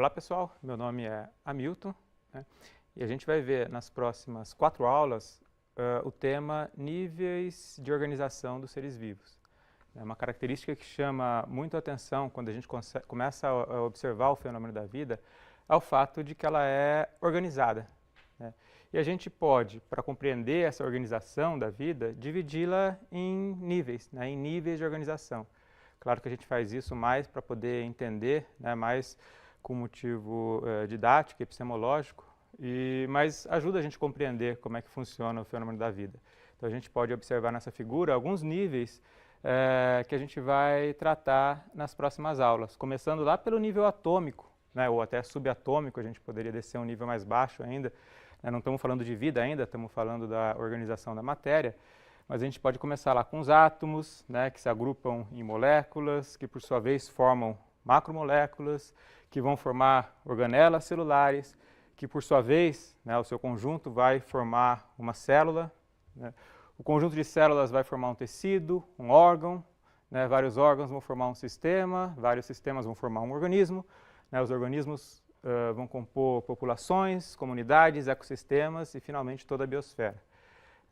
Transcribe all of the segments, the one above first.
Olá pessoal, meu nome é Hamilton, né? E a gente vai ver nas próximas 4 aulas o tema níveis de organização dos seres vivos. É uma característica que chama muito a atenção quando a gente começa a observar o fenômeno da vida é o fato de que ela é organizada, né? E a gente pode, para compreender essa organização da vida, dividi-la em níveis, né? Em níveis de organização. Claro que a gente faz isso mais para poder entender, né? Mais com motivo didático, epistemológico, mas ajuda a gente a compreender como é que funciona o fenômeno da vida. Então a gente pode observar nessa figura alguns níveis que a gente vai tratar nas próximas aulas, começando lá pelo nível atômico, né, ou até subatômico, a gente poderia descer um nível mais baixo ainda, né, não estamos falando de vida ainda, estamos falando da organização da matéria, mas a gente pode começar lá com os átomos, né, que se agrupam em moléculas, que por sua vez formam macromoléculas, que vão formar organelas celulares, que por sua vez, né, o seu conjunto vai formar uma célula, né? O conjunto de células vai formar um tecido, um órgão, né? Vários órgãos vão formar um sistema, vários sistemas vão formar um organismo, né? Os organismos vão compor populações, comunidades, ecossistemas e finalmente toda a biosfera.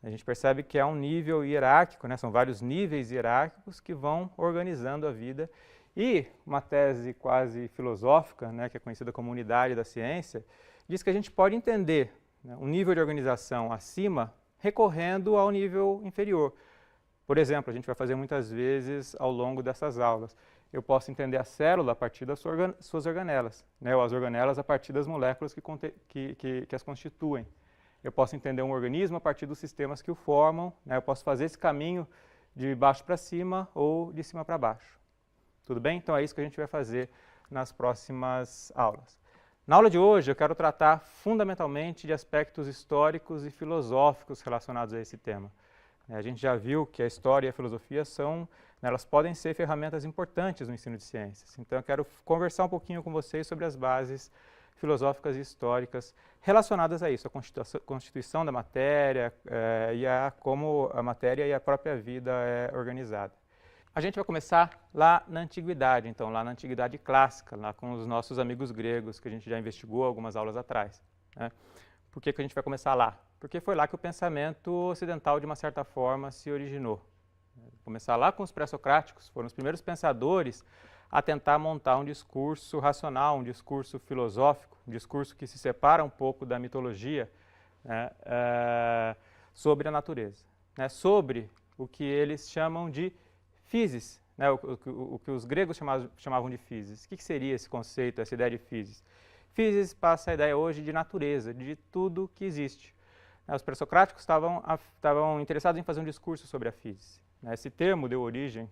A gente percebe que é um nível hierárquico, né? São vários níveis hierárquicos que vão organizando a vida. E uma tese quase filosófica, né, que é conhecida como unidade da ciência, diz que a gente pode entender, né, um nível de organização acima recorrendo ao nível inferior. Por exemplo, a gente vai fazer muitas vezes ao longo dessas aulas. Eu posso entender a célula a partir das suas organelas, né, ou as organelas a partir das moléculas que as constituem. Eu posso entender um organismo a partir dos sistemas que o formam, né, eu posso fazer esse caminho de baixo para cima ou de cima para baixo. Tudo bem? Então é isso que a gente vai fazer nas próximas aulas. Na aula de hoje eu quero tratar fundamentalmente de aspectos históricos e filosóficos relacionados a esse tema. A gente já viu que a história e a filosofia elas podem ser ferramentas importantes no ensino de ciências. Então eu quero conversar um pouquinho com vocês sobre as bases filosóficas e históricas relacionadas a isso, a constituição da matéria e a como a matéria e a própria vida é organizada. A gente vai começar lá na Antiguidade, então, lá na Antiguidade clássica, lá com os nossos amigos gregos, que a gente já investigou algumas aulas atrás, né? Por que a gente vai começar lá? Porque foi lá que o pensamento ocidental, de uma certa forma, se originou. Começar lá com os pré-socráticos, foram os primeiros pensadores a tentar montar um discurso racional, um discurso filosófico, um discurso que se separa um pouco da mitologia, né, sobre a natureza, né, sobre o que eles chamam de physis, né, o que os gregos chamavam de physis. O que seria esse conceito, essa ideia de physis? Physis passa a ideia hoje de natureza, de tudo que existe. Os pré-socráticos estavam interessados em fazer um discurso sobre a physis. Esse termo deu origem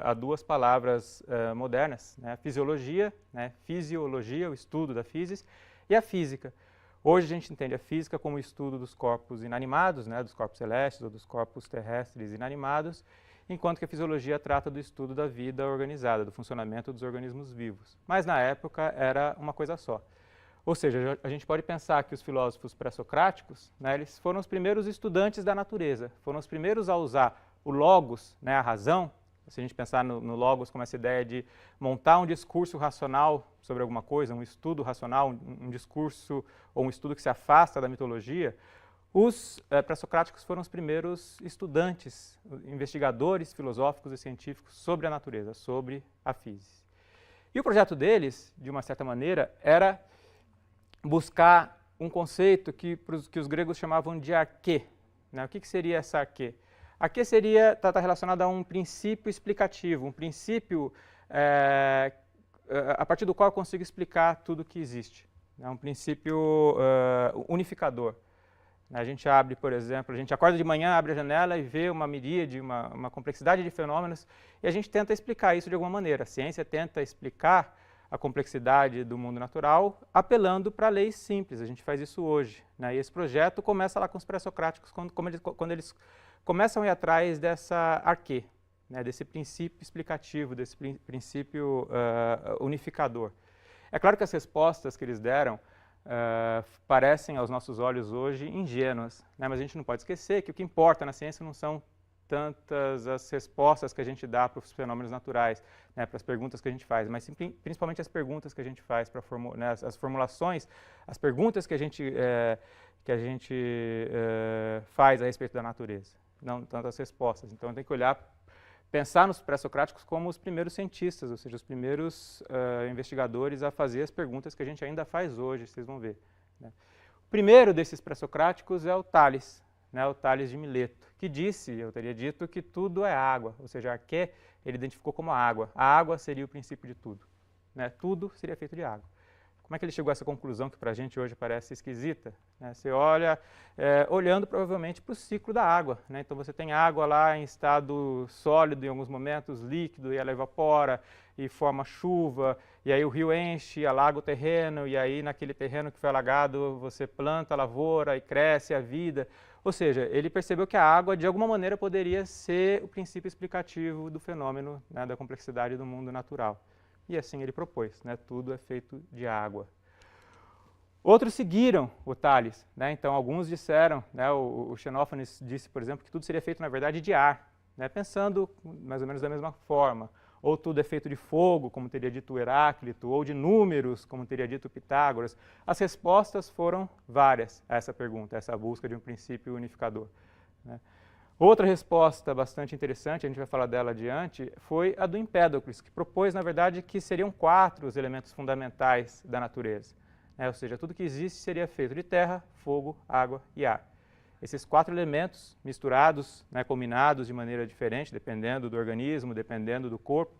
a 2 palavras modernas, né, fisiologia, né, fisiologia, o estudo da physis, e a física. Hoje a gente entende a física como o estudo dos corpos inanimados, né, dos corpos celestes ou dos corpos terrestres inanimados, enquanto que a fisiologia trata do estudo da vida organizada, do funcionamento dos organismos vivos. Mas na época era uma coisa só. Ou seja, a gente pode pensar que os filósofos pré-socráticos, né, eles foram os primeiros estudantes da natureza, foram os primeiros a usar o logos, né, a razão. Se a gente pensar no logos como essa ideia de montar um discurso racional sobre alguma coisa, um estudo racional, um discurso ou um estudo que se afasta da mitologia, os pré-socráticos foram os primeiros estudantes, investigadores filosóficos e científicos sobre a natureza, sobre a physis. E o projeto deles, de uma certa maneira, era buscar um conceito que os gregos chamavam de arquê, né? O que seria essa arquê? Arquê está relacionado a um princípio explicativo, um princípio a partir do qual eu consigo explicar tudo que existe. É um princípio unificador. A gente abre, por exemplo, a gente acorda de manhã, abre a janela e vê uma miríade, uma complexidade de fenômenos e a gente tenta explicar isso de alguma maneira. A ciência tenta explicar a complexidade do mundo natural apelando para leis simples. A gente faz isso hoje, né? E esse projeto começa lá com os pré-socráticos, quando eles começam a ir atrás dessa arquê, né? Desse princípio explicativo, desse princípio unificador. É claro que as respostas que eles deram parecem aos nossos olhos hoje ingênuas, né? Mas a gente não pode esquecer que o que importa na ciência não são tantas as respostas que a gente dá para os fenômenos naturais, né, para as perguntas que a gente faz, mas principalmente as perguntas que a gente faz, né, as formulações, as perguntas que a gente faz a respeito da natureza, não tanto as respostas. Então, tem que pensar nos pré-socráticos como os primeiros cientistas, ou seja, os primeiros investigadores a fazer as perguntas que a gente ainda faz hoje, vocês vão ver, né. O primeiro desses pré-socráticos é o Tales, né, o Tales de Mileto, que eu teria dito, que tudo é água, ou seja, arqué ele identificou como a água. A água seria o princípio de tudo, né, tudo seria feito de água. Como é que ele chegou a essa conclusão que para a gente hoje parece esquisita? Né? Você olha, olhando provavelmente para o ciclo da água, né? Então você tem água lá em estado sólido em alguns momentos, líquido, e ela evapora e forma chuva, e aí o rio enche, alaga o terreno, e aí naquele terreno que foi alagado você planta a lavoura e cresce a vida. Ou seja, ele percebeu que a água de alguma maneira poderia ser o princípio explicativo do fenômeno, né, da complexidade do mundo natural. E assim ele propôs, né, tudo é feito de água. Outros seguiram o Tales, né, então alguns disseram, né, o Xenófanes disse, por exemplo, que tudo seria feito na verdade de ar, né, pensando mais ou menos da mesma forma. Ou tudo é feito de fogo, como teria dito Heráclito, ou de números, como teria dito Pitágoras. As respostas foram várias a essa pergunta, a essa busca de um princípio unificador, né. Outra resposta bastante interessante, a gente vai falar dela adiante, foi a do Empédocles, que propôs, na verdade, que seriam 4 os elementos fundamentais da natureza. Ou seja, tudo que existe seria feito de terra, fogo, água e ar. Esses 4 elementos misturados, né, combinados de maneira diferente, dependendo do organismo, dependendo do corpo,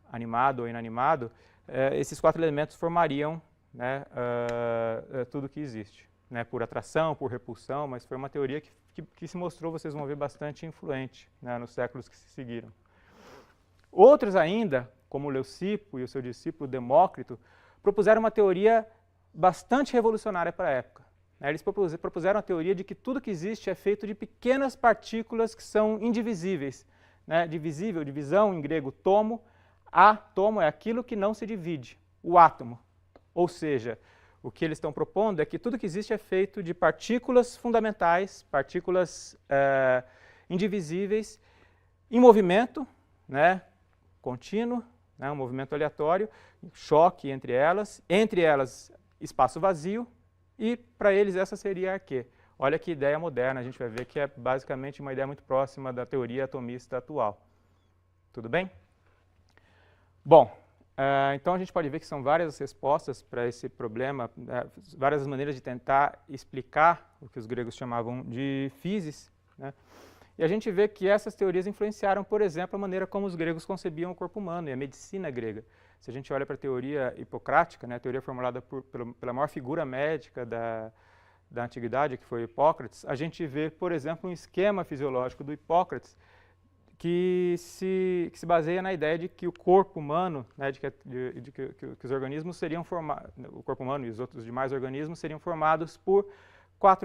animado ou inanimado, esses 4 elementos formariam, né, tudo que existe, né, por atração, por repulsão, mas foi uma teoria que se mostrou, vocês vão ver, bastante influente, né, nos séculos que se seguiram. Outros ainda, como Leucipo e o seu discípulo Demócrito, propuseram uma teoria bastante revolucionária para a época. Eles propuseram a teoria de que tudo que existe é feito de pequenas partículas que são indivisíveis, né, divisível, divisão em grego tomo, átomo é aquilo que não se divide, o átomo. Ou seja, o que eles estão propondo é que tudo que existe é feito de partículas fundamentais, partículas indivisíveis, em movimento, né, contínuo, né, um movimento aleatório, choque entre elas espaço vazio, e para eles essa seria a arquê. Olha que ideia moderna, a gente vai ver que é basicamente uma ideia muito próxima da teoria atomista atual. Tudo bem? Bom, então a gente pode ver que são várias as respostas para esse problema, várias maneiras de tentar explicar o que os gregos chamavam de physis, né? E a gente vê que essas teorias influenciaram, por exemplo, a maneira como os gregos concebiam o corpo humano e a medicina grega. Se a gente olha para a teoria hipocrática, né, a teoria formulada pela maior figura médica da antiguidade, que foi Hipócrates, a gente vê, por exemplo, um esquema fisiológico do Hipócrates que se baseia na ideia de que o corpo humano, né, que os organismos seriam formados, o corpo humano e os outros demais organismos seriam formados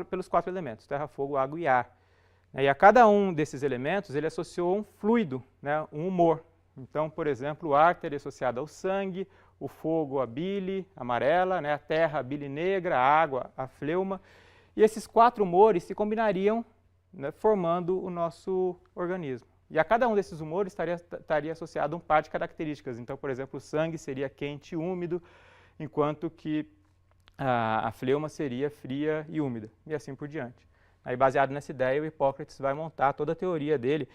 pelos 4 elementos, terra, fogo, água e ar. E a cada um desses elementos ele associou um fluido, né, um humor. Então, por exemplo, o ar teria associado ao sangue, o fogo a bile amarela, né, a terra a bile negra, a água a fleuma. E esses 4 humores se combinariam, né, formando o nosso organismo. E a cada um desses humores estaria associado um par de características. Então, por exemplo, o sangue seria quente e úmido, enquanto que a fleuma seria fria e úmida, e assim por diante. Aí, baseado nessa ideia, o Hipócrates vai montar toda a teoria dele,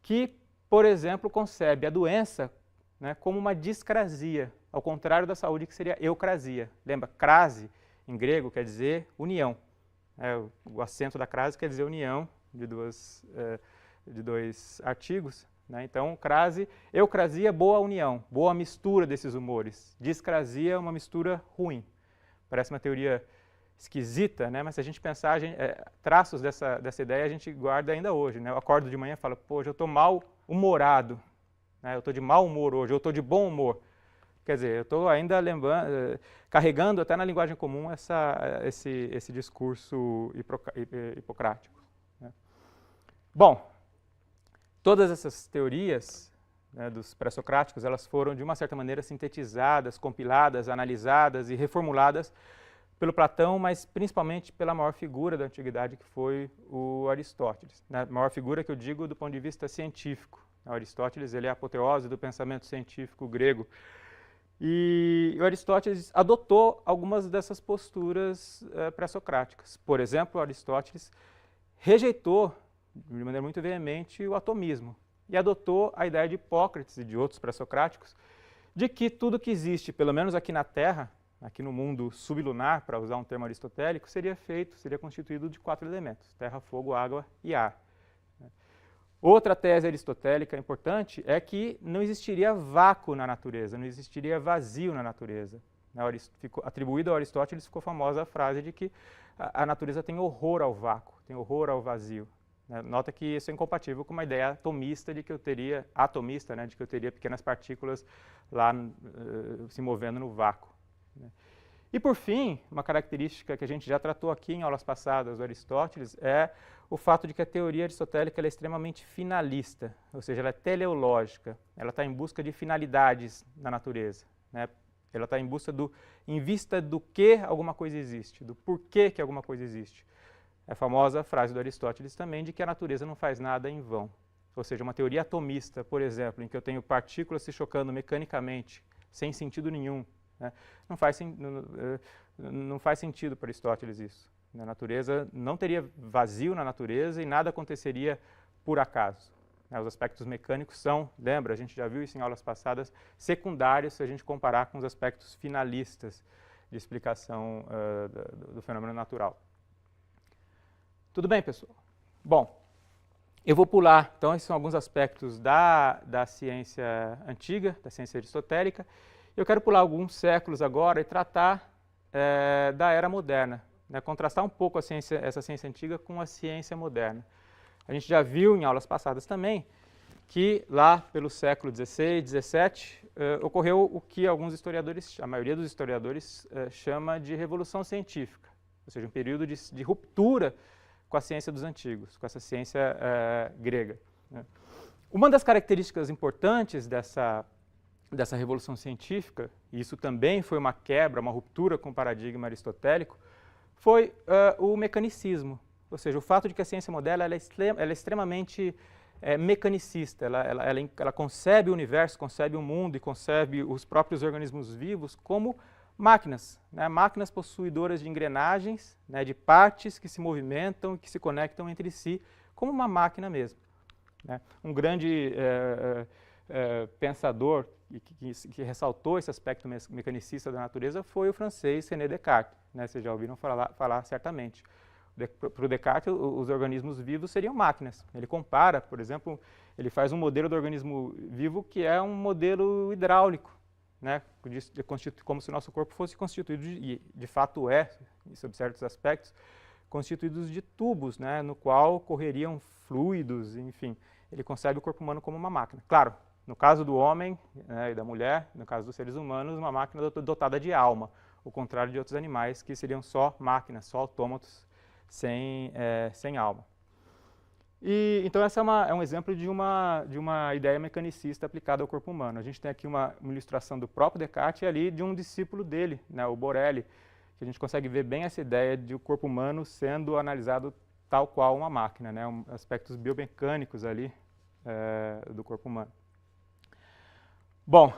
que, por exemplo, concebe a doença, né, como uma discrasia, ao contrário da saúde, que seria eucrasia. Lembra, crase, em grego, quer dizer união. O acento da crase quer dizer união de dois artigos, né? Então, crase, eucrasia, boa união, boa mistura desses humores. Discrasia, uma mistura ruim. Parece uma teoria esquisita, né? Mas se a gente pensar, traços dessa ideia a gente guarda ainda hoje, né? Eu acordo de manhã e falo, pô, hoje eu estou mal-humorado, né? Eu estou de mau humor hoje, eu estou de bom humor. Quer dizer, eu estou ainda carregando até na linguagem comum esse discurso hipocrático, né? Bom, todas essas teorias, né, dos pré-socráticos, elas foram de uma certa maneira sintetizadas, compiladas, analisadas e reformuladas pelo Platão, mas principalmente pela maior figura da antiguidade, que foi o Aristóteles. A maior figura que eu digo do ponto de vista científico. O Aristóteles, ele é a apoteose do pensamento científico grego. E o Aristóteles adotou algumas dessas posturas pré-socráticas. Por exemplo, Aristóteles rejeitou, de maneira muito veemente, o atomismo e adotou a ideia de Hipócrates e de outros pré-socráticos de que tudo que existe, pelo menos aqui na Terra, aqui no mundo sublunar, para usar um termo aristotélico, seria constituído de 4 elementos: terra, fogo, água e ar. Outra tese aristotélica importante é que não existiria vácuo na natureza, não existiria vazio na natureza. Atribuída ao Aristóteles ficou famosa a frase de que a natureza tem horror ao vácuo, tem horror ao vazio. Nota que isso é incompatível com uma ideia atomista de que eu teria pequenas partículas lá se movendo no vácuo. E, por fim, uma característica que a gente já tratou aqui em aulas passadas do Aristóteles é o fato de que a teoria aristotélica é extremamente finalista, ou seja, ela é teleológica, ela está em busca de finalidades na natureza, né? Ela está em vista do que alguma coisa existe, do porquê que alguma coisa existe. É a famosa frase do Aristóteles também de que a natureza não faz nada em vão. Ou seja, uma teoria atomista, por exemplo, em que eu tenho partículas se chocando mecanicamente, sem sentido nenhum, né? Não faz sentido para Aristóteles isso. A natureza não teria vazio na natureza e nada aconteceria por acaso. Os aspectos mecânicos são, lembra, a gente já viu isso em aulas passadas, secundários se a gente comparar com os aspectos finalistas de explicação do fenômeno natural. Tudo bem, pessoal? Bom, eu vou pular, então, esses são alguns aspectos da ciência antiga, da ciência aristotélica. Eu quero pular alguns séculos agora e tratar da era moderna, né? Contrastar um pouco essa ciência antiga com a ciência moderna. A gente já viu em aulas passadas também que lá pelo século XVI, XVII, ocorreu o que alguns historiadores, a maioria dos historiadores, chama de revolução científica, ou seja, um período de ruptura com a ciência dos antigos, com essa ciência grega, né? Uma das características importantes dessa revolução científica, e isso também foi uma quebra, uma ruptura com o paradigma aristotélico, foi o mecanicismo. Ou seja, o fato de que a ciência moderna ela é extremamente mecanicista, ela concebe o universo, concebe o mundo e concebe os próprios organismos vivos como máquinas, né? Máquinas possuidoras de engrenagens, né? De partes que se movimentam e que se conectam entre si, como uma máquina mesmo, né? Um grande pensador que ressaltou esse aspecto mecanicista da natureza foi o francês René Descartes, né? Vocês já ouviram falar certamente. Para o Descartes, os organismos vivos seriam máquinas. Ele compara, por exemplo, ele faz um modelo do organismo vivo que é um modelo hidráulico, né? Como se o nosso corpo fosse constituído, e de fato sob certos aspectos, constituídos de tubos, né? No qual correriam fluidos, enfim. Ele concebe o corpo humano como uma máquina. Claro, no caso do homem, né, e da mulher, no caso dos seres humanos, uma máquina dotada de alma, ao contrário de outros animais que seriam só máquinas, só autômatos, sem alma. E, então, essa é um exemplo de uma ideia mecanicista aplicada ao corpo humano. A gente tem aqui uma ilustração do próprio Descartes e ali de um discípulo dele, né, o Borelli, que a gente consegue ver bem essa ideia de o corpo humano sendo analisado tal qual uma máquina, né, aspectos biomecânicos ali do corpo humano. Bom,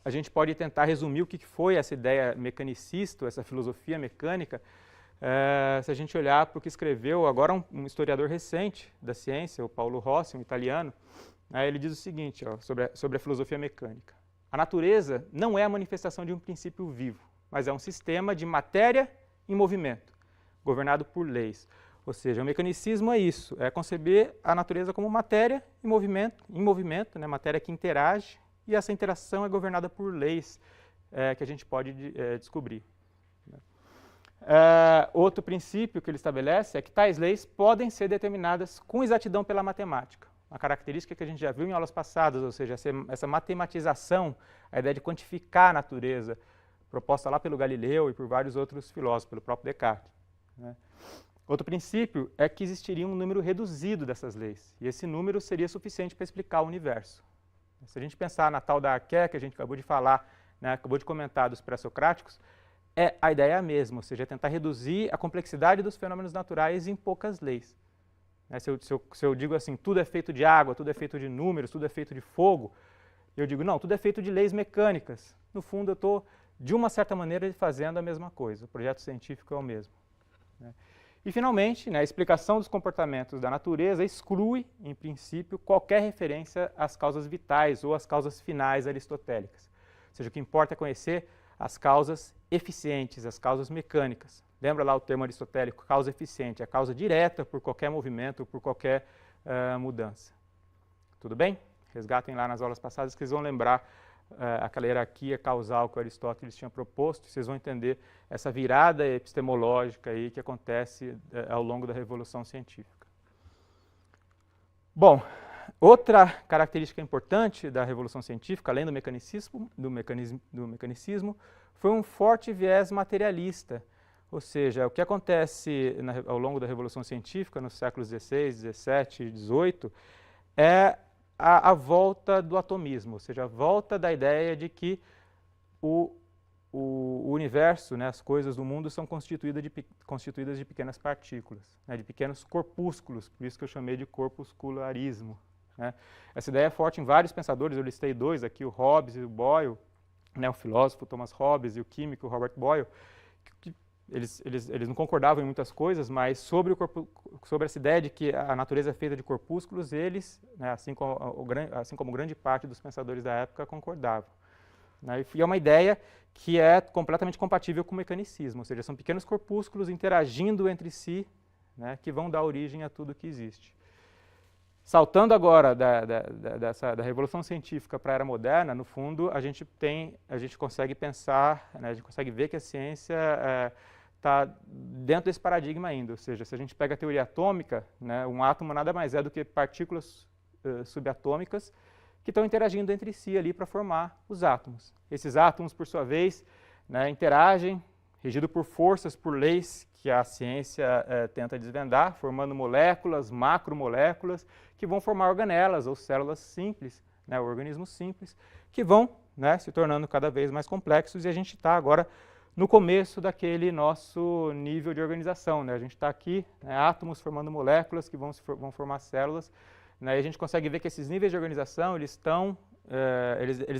a gente pode tentar resumir o que foi essa ideia mecanicista, essa filosofia mecânica, se a gente olhar para o que escreveu agora um historiador recente da ciência, o Paulo Rossi, um italiano. Ele diz o seguinte, sobre a filosofia mecânica: a natureza não é a manifestação de um princípio vivo, mas é um sistema de matéria em movimento, governado por leis. Ou seja, o mecanicismo é isso, é conceber a natureza como matéria em movimento, né, matéria que interage, e essa interação é governada por leis que a gente pode descobrir. Outro princípio que ele estabelece é que tais leis podem ser determinadas com exatidão pela matemática. Uma característica que a gente já viu em aulas passadas, ou seja, essa matematização, a ideia de quantificar a natureza, proposta lá pelo Galileu e por vários outros filósofos, pelo próprio Descartes, né? Outro princípio é que existiria um número reduzido dessas leis, e esse número seria suficiente para explicar o universo. Se a gente pensar na tal da arqué que a gente acabou de falar, né, acabou de comentar dos pré-socráticos, a ideia é a mesma, ou seja, é tentar reduzir a complexidade dos fenômenos naturais em poucas leis. Se eu digo assim, tudo é feito de água, tudo é feito de números, tudo é feito de fogo, eu digo, não, tudo é feito de leis mecânicas. No fundo, eu estou, de uma certa maneira, fazendo a mesma coisa. O projeto científico é o mesmo. E, finalmente, a explicação dos comportamentos da natureza exclui, em princípio, qualquer referência às causas vitais ou às causas finais aristotélicas. Ou seja, o que importa é conhecer as causas eficientes, as causas mecânicas. Lembra lá o termo aristotélico, causa eficiente, a causa direta por qualquer movimento, por qualquer mudança. Tudo bem? Resgatem lá nas aulas passadas que vocês vão lembrar aquela hierarquia causal que Aristóteles tinha proposto, vocês vão entender essa virada epistemológica aí que acontece ao longo da Revolução Científica. Bom, outra característica importante da Revolução Científica, além do mecanicismo, foi um forte viés materialista. Ou seja, o que acontece ao longo da Revolução Científica, nos séculos XVI, XVII e XVIII, é a volta do atomismo, ou seja, a volta da ideia de que o universo, as coisas do mundo são constituídas de pequenas partículas, de pequenos corpúsculos, por isso que eu chamei de corpuscularismo. Essa ideia é forte em vários pensadores, eu listei dois aqui, o Hobbes e o Boyle, o filósofo Thomas Hobbes e o químico Robert Boyle, que eles não concordavam em muitas coisas, mas sobre essa ideia de que a natureza é feita de corpúsculos, eles, assim como grande parte dos pensadores da época, concordavam. E é uma ideia que é completamente compatível com o mecanicismo, ou seja, são pequenos corpúsculos interagindo entre si, que vão dar origem a tudo que existe. Saltando agora da Revolução Científica para a Era Moderna, no fundo, a gente consegue pensar, a gente consegue ver que a ciência está dentro desse paradigma ainda, ou seja, se a gente pega a teoria atômica, um átomo nada mais é do que partículas subatômicas que estão interagindo entre si ali para formar os átomos. Esses átomos, por sua vez, interagem, regido por forças, por leis que a ciência tenta desvendar, formando moléculas, macromoléculas, que vão formar organelas ou células simples, organismos simples, que vão se tornando cada vez mais complexos, e a gente está agora no começo daquele nosso nível de organização. A gente está aqui, átomos formando moléculas que vão formar células, e a gente consegue ver que esses níveis de organização, eles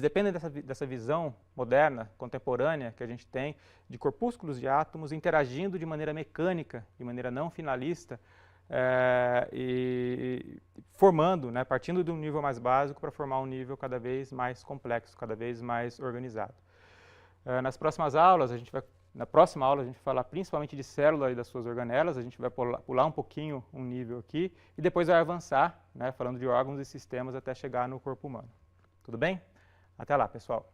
dependem dessa visão moderna, contemporânea, que a gente tem, de corpúsculos de átomos interagindo de maneira mecânica, de maneira não finalista, e formando, partindo de um nível mais básico para formar um nível cada vez mais complexo, cada vez mais organizado. Nas próximas aulas, na próxima aula a gente vai falar principalmente de célula e das suas organelas, a gente vai pular um pouquinho um nível aqui, e depois vai avançar, falando de órgãos e sistemas até chegar no corpo humano. Tudo bem? Até lá, pessoal!